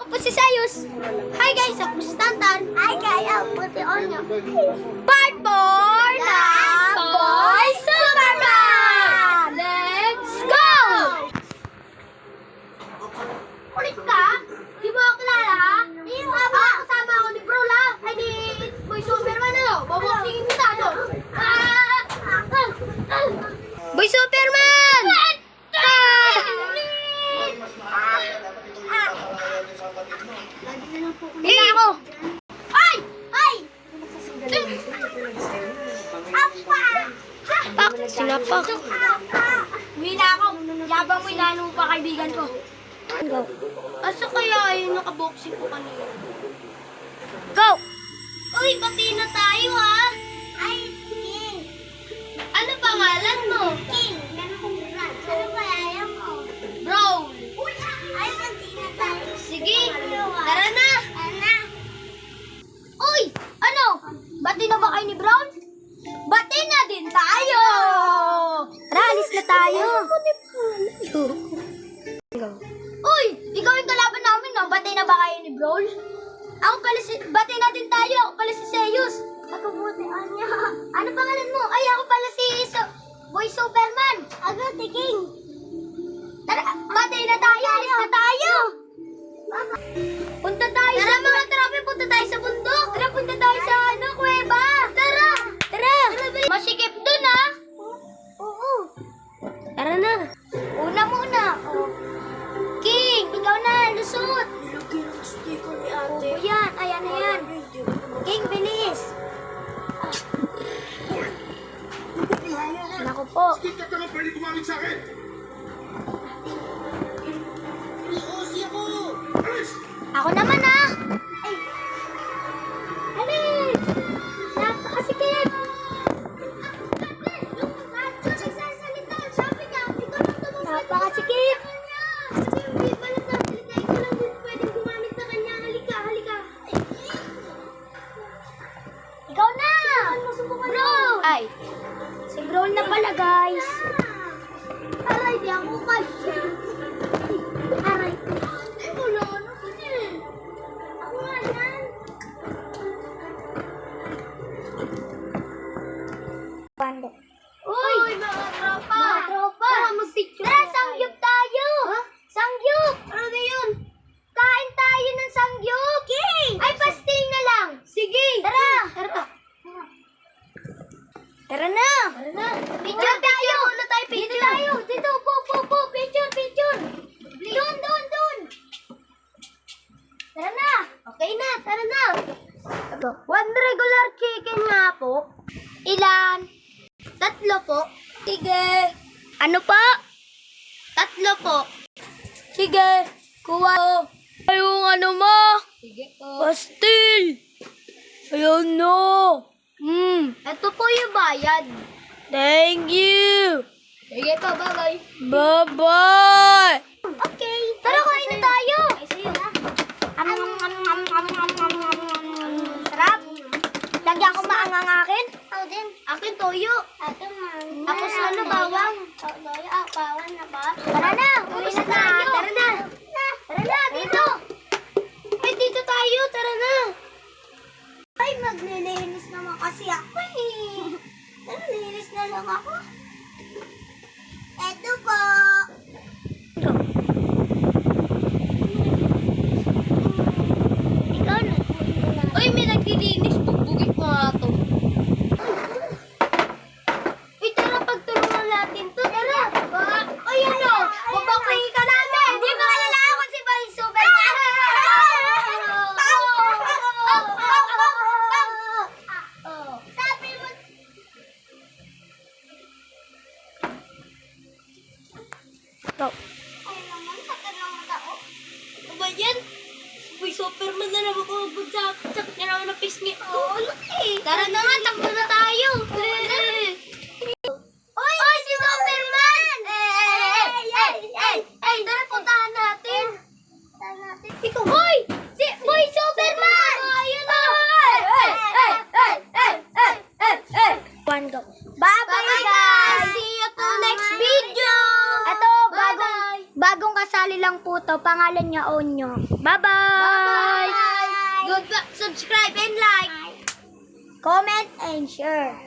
po si Sayus. Hi guys, ako si Tantan. Hi guys, ako po si Onyo. Part 4 ng Boy Superman! Let's go! Kulit ka? Di mo ako kilala? Kasama ako ni Bro lang. Ay di Boy Superman ano? Baboksingin kita ano? Boy Superman! Hindi ako! Ay! Ay! Pak! Sinapak! Uwi na ako! Yabang mo inano pa kaibigan ko. Go! Asa kaya yung nakaboxing ko kanina? Go! Uy, pati na tayo ha! Ay, King! Ano pangalan mo? King! Ano kaya mo? Bro! Ay, pati na tayo. Sige! Tara na! Uy! Ano? Bati na ba kayo ni Brown? Bati na din tayo! Tara, alis na tayo. Uy! Ikaw yung kalaban namin, no? Bati na ba kayo ni Brown? Ako pala si... Bati na din tayo! Ako pala si Zeus! Ako buti, Anya. Ano pangalan mo? Ay, ako pala si... Boy Superman! Ako si King! Tara, bati na tayo! Alis na tayo! Punta tayo sa mga tropa, punta tayo sa bundok. Tara, punta tayo sa kuweba. Tara! Tara! Masikip dun ha? Oo. Tara na. Una muna. King, ikaw na, lusot. Nilagyan ng sticker ni ate. Oo yan, ayan na yan. King, bilis. Naku po. Sige ka naman pwede gumamit sa akin! Iosi ako! Alis! Ako naman ha. Ay. Alis! Napakasikip. Napakasikip. Ikaw na! Bro! Ay, si Bro na pala guys. Aray, di ako kasi. Aray. Ay, wala na kasi. Ako nga yan. Uy, mga tropa! Mga tropa! Tara, mag-picture. Tara, sangyup tayo! Ha? Sangyup! Ano na yun? Kain tayo ng sangyup! Okay! Ay, pastil na lang! Sige! Tara! Tara! Tara na! Tara na! Picture tayo! Una tayo, picture! Dito tayo! Dito! Po! Picture! Doon! Tara na! Okay na! Tara na! One regular chicken nga po. Ilan? 3 po. Sige. Ano pa? 3 po. Sige. Kuha ko. Yung ano mo? Sige po. Pastil! Ayun no! Ito po yung bayad. Thank you! Sige po, bye-bye. Bye-bye! Okay. Tara, kain na tayo. Ay, sa'yo. Sarap. Lagyan ko maangang akin. Ako din. Akin toyo. Akin tapos ano, bawang. Toyo, bawang na ba? Tara na. Uwi na tayo. Tara na. Tara na, dito. Ay, dito tayo. Tara na. Ay, maglilinis naman kasi ako eh. Naglilinis na lang ako. Eto po. Ikaw na. Uy, may naglilinis. Pugbugit ko nga to. Uy, tara, pagtulungan natin to. Tara. Uy, ano? Babakwing ka namin. Hindi ba kalala ako si Boy Superman? Sabi mo. Go. Ay naman, tatanong tao. Ano ba yan? Boy Superman na naman ko bagsak na naman na pisngi. Oo, laki. Tara na nga, takbo na tayo. Oy, si Superman! Tara, puntahan natin. Ikaw, hoy! Si Boy Superman! Ayun na! Bye-bye, guys! See you to next video! Ito, bagong kasali lang po to. Pangalan niya Onyo. Bye-bye! Bye! Good luck! Subscribe and like! Comment and share!